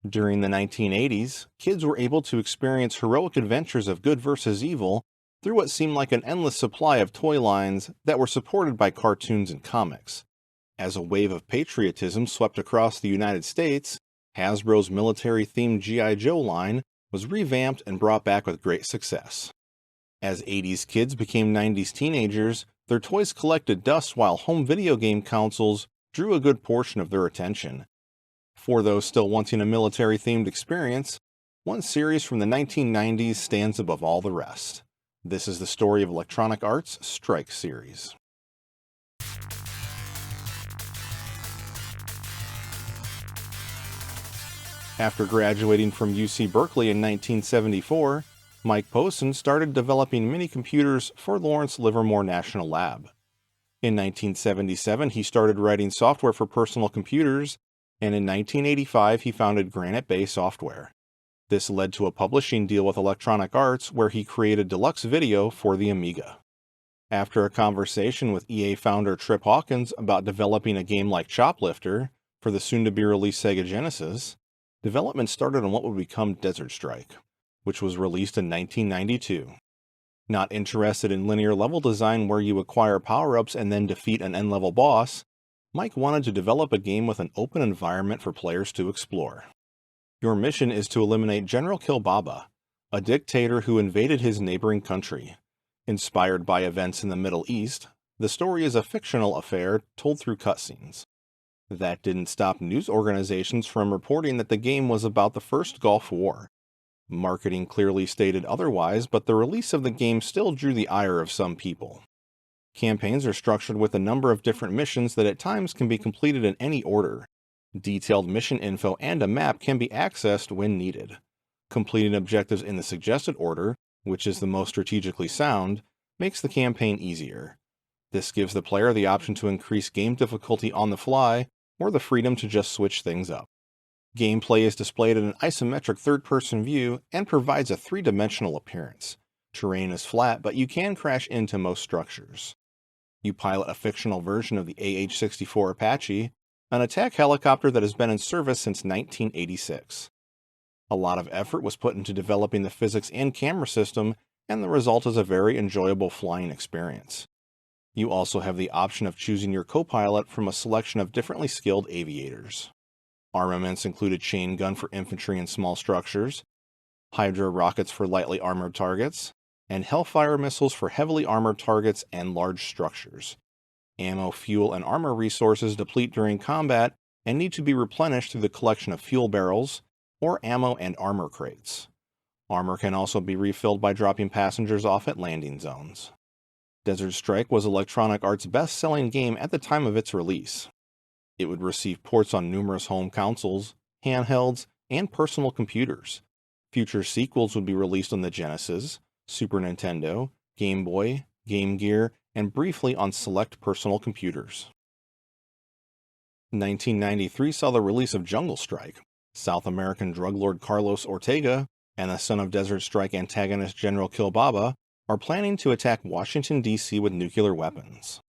During the 1980s, kids were able to experience heroic adventures of good versus evil through what seemed like an endless supply of toy lines that were supported by cartoons and comics. As a wave of patriotism swept across the United States, Hasbro's military-themed G.I. Joe line was revamped and brought back with great success. As 80s kids became 90s teenagers, their toys collected dust while home video game consoles drew a good portion of their attention. For those still wanting a military-themed experience, one series from the 1990s stands above all the rest. This is the story of Electronic Arts' Strike series. After graduating from UC Berkeley in 1974, Mike Poston started developing mini-computers for Lawrence Livermore National Lab. In 1977, he started writing software for personal computers, and in 1985 he founded Granite Bay Software. This led to a publishing deal with Electronic Arts where he created Deluxe Video for the Amiga. After a conversation with EA founder Trip Hawkins about developing a game like Choplifter for the soon-to-be-released Sega Genesis, development started on what would become Desert Strike, which was released in 1992. Not interested in linear level design where you acquire power-ups and then defeat an end-level boss, Mike wanted to develop a game with an open environment for players to explore. Your mission is to eliminate General Kilbaba, a dictator who invaded his neighboring country. Inspired by events in the Middle East, the story is a fictional affair told through cutscenes. That didn't stop news organizations from reporting that the game was about the first Gulf War. Marketing clearly stated otherwise, but the release of the game still drew the ire of some people. Campaigns are structured with a number of different missions that at times can be completed in any order. Detailed mission info and a map can be accessed when needed. Completing objectives in the suggested order, which is the most strategically sound, makes the campaign easier. This gives the player the option to increase game difficulty on the fly, or the freedom to just switch things up. Gameplay is displayed in an isometric third-person view and provides a three-dimensional appearance. Terrain is flat, but you can crash into most structures. You pilot a fictional version of the AH-64 Apache, an attack helicopter that has been in service since 1986. A lot of effort was put into developing the physics and camera system, and the result is a very enjoyable flying experience. You also have the option of choosing your co-pilot from a selection of differently skilled aviators. Armaments include a chain gun for infantry and small structures, Hydra rockets for lightly armored targets, and Hellfire missiles for heavily armored targets and large structures. Ammo, fuel, and armor resources deplete during combat and need to be replenished through the collection of fuel barrels or ammo and armor crates. Armor can also be refilled by dropping passengers off at landing zones. Desert Strike was Electronic Arts' best-selling game at the time of its release. It would receive ports on numerous home consoles, handhelds, and personal computers. Future sequels would be released on the Genesis, Super Nintendo, Game Boy, Game Gear, and briefly on select personal computers. 1993 saw the release of Jungle Strike. South American drug lord Carlos Ortega and the son of Desert Strike antagonist General Kilbaba are planning to attack Washington, D.C. with nuclear weapons.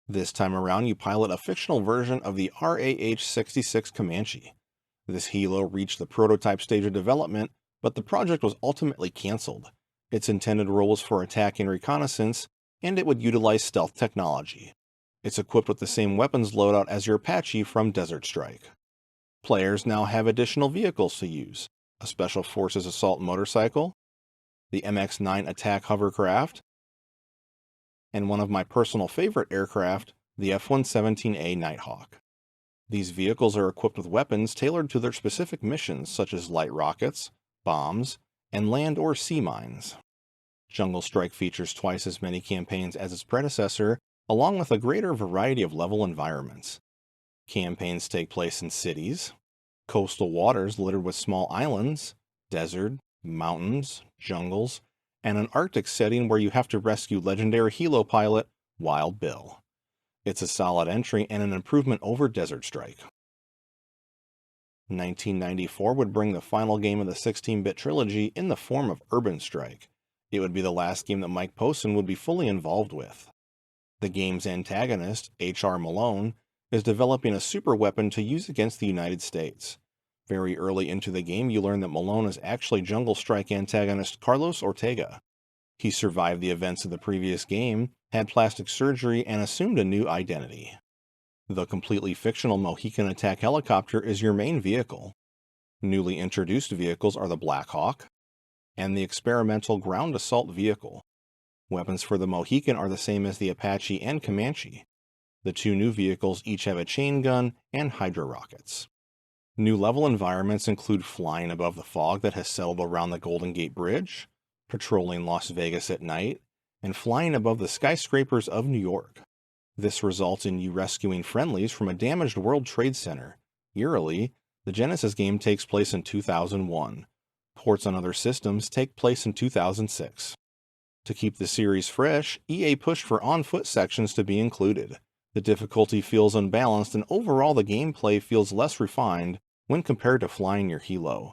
This time around, you pilot a fictional version of the RAH-66 Comanche. This helo reached the prototype stage of development, but the project was ultimately cancelled. Its intended role was for attack and reconnaissance, and it would utilize stealth technology. It's equipped with the same weapons loadout as your Apache from Desert Strike. Players now have additional vehicles to use: a Special Forces assault motorcycle, the MX-9 attack hovercraft, and one of my personal favorite aircraft, the F-117A Nighthawk. These vehicles are equipped with weapons tailored to their specific missions, such as light rockets, bombs, and land or sea mines. Jungle Strike features twice as many campaigns as its predecessor, along with a greater variety of level environments. Campaigns take place in cities, coastal waters littered with small islands, desert, mountains, jungles, and an Arctic setting where you have to rescue legendary helo pilot Wild Bill. It's a solid entry and an improvement over Desert Strike. 1994 would bring the final game of the 16-bit trilogy in the form of Urban Strike. It would be the last game that Mike Poston would be fully involved with. The game's antagonist, H.R. Malone, is developing a super weapon to use against the United States. Very early into the game, you learn that Malone is actually Jungle Strike antagonist Carlos Ortega. He survived the events of the previous game, had plastic surgery, and assumed a new identity. The completely fictional Mohican attack helicopter is your main vehicle. Newly introduced vehicles are the Black Hawk and the experimental ground assault vehicle. Weapons for the Mohican are the same as the Apache and Comanche. The two new vehicles each have a chain gun and Hydra rockets. New level environments include flying above the fog that has settled around the Golden Gate Bridge, patrolling Las Vegas at night, and flying above the skyscrapers of New York. This results in you rescuing friendlies from a damaged World Trade Center. Eerily, the Genesis game takes place in 2001. Ports on other systems take place in 2006. To keep the series fresh, EA pushed for on-foot sections to be included. The difficulty feels unbalanced, and overall the gameplay feels less refined when compared to flying your helo.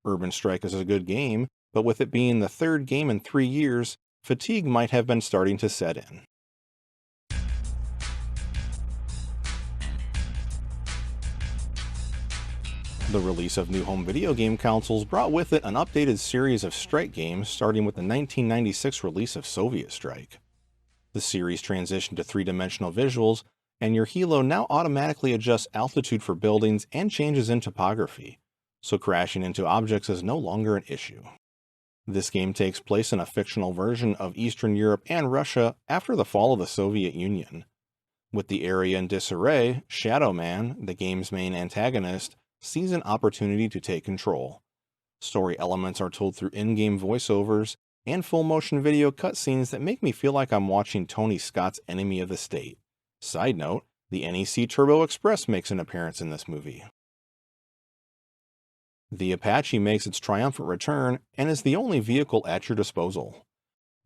Urban Strike is a good game, but with it being the third game in 3 years, fatigue might have been starting to set in. The release of new home video game consoles brought with it an updated series of Strike games, starting with the 1996 release of Soviet Strike. The series transitioned to three-dimensional visuals, and your helo now automatically adjusts altitude for buildings and changes in topography, so crashing into objects is no longer an issue. This game takes place in a fictional version of Eastern Europe and Russia after the fall of the Soviet Union. With the area in disarray, Shadow Man, the game's main antagonist, sees an opportunity to take control. Story elements are told through in-game voiceovers and full-motion video cutscenes that make me feel like I'm watching Tony Scott's Enemy of the State. Side note, the NEC Turbo Express makes an appearance in this movie. The Apache makes its triumphant return and is the only vehicle at your disposal.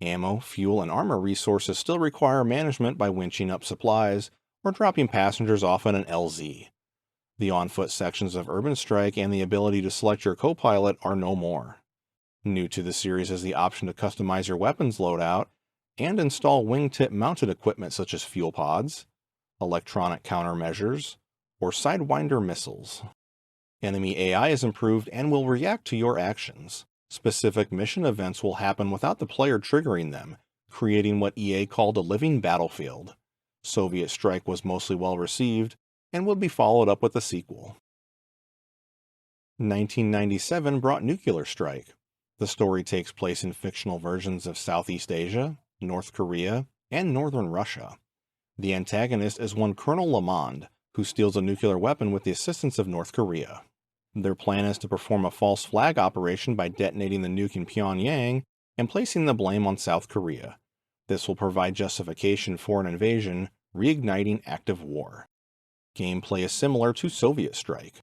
Ammo, fuel, and armor resources still require management by winching up supplies or dropping passengers off in an LZ. The on-foot sections of Urban Strike and the ability to select your co-pilot are no more. New to the series is the option to customize your weapons loadout and install wingtip-mounted equipment such as fuel pods, electronic countermeasures, or Sidewinder missiles. Enemy AI is improved and will react to your actions. Specific mission events will happen without the player triggering them, creating what EA called a living battlefield. Soviet Strike was mostly well received, and would be followed up with a sequel. 1997 brought Nuclear Strike. The story takes place in fictional versions of Southeast Asia, North Korea, and Northern Russia. The antagonist is one Colonel Lamond, who steals a nuclear weapon with the assistance of North Korea. Their plan is to perform a false flag operation by detonating the nuke in Pyongyang and placing the blame on South Korea. This will provide justification for an invasion, reigniting active war. Gameplay is similar to Soviet Strike.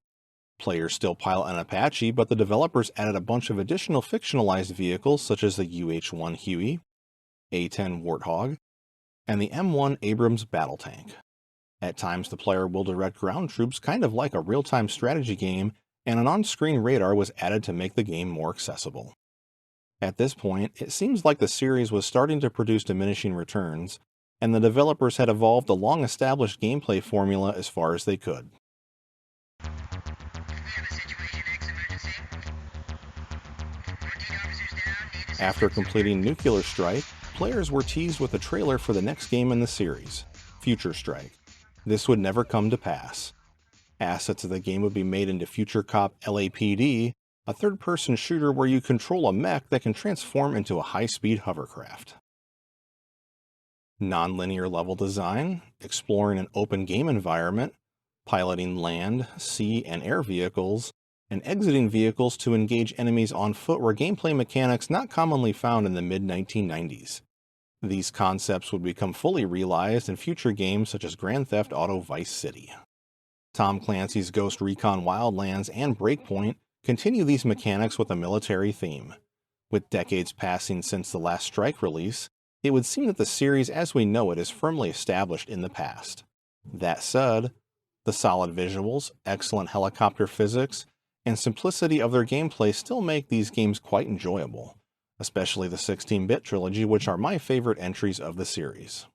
Players still pilot an Apache, but the developers added a bunch of additional fictionalized vehicles such as the UH-1 Huey, A-10 Warthog, and the M1 Abrams battle tank. At times the player will direct ground troops kind of like a real-time strategy game, and an on-screen radar was added to make the game more accessible. At this point, it seems like the series was starting to produce diminishing returns, and the developers had evolved a long-established gameplay formula as far as they could. After completing Nuclear Strike, players were teased with a trailer for the next game in the series, Future Strike. This would never come to pass. Assets of the game would be made into Future Cop LAPD, a third-person shooter where you control a mech that can transform into a high-speed hovercraft. Non-linear level design, exploring an open game environment, piloting land, sea, and air vehicles, and exiting vehicles to engage enemies on foot were gameplay mechanics not commonly found in the mid-1990s. These concepts would become fully realized in future games such as Grand Theft Auto Vice City. Tom Clancy's Ghost Recon Wildlands and Breakpoint continue these mechanics with a military theme. With decades passing since the last Strike release, it would seem that the series as we know it is firmly established in the past. That said, the solid visuals, excellent helicopter physics, and simplicity of their gameplay still make these games quite enjoyable, especially the 16-bit trilogy, which are my favorite entries of the series.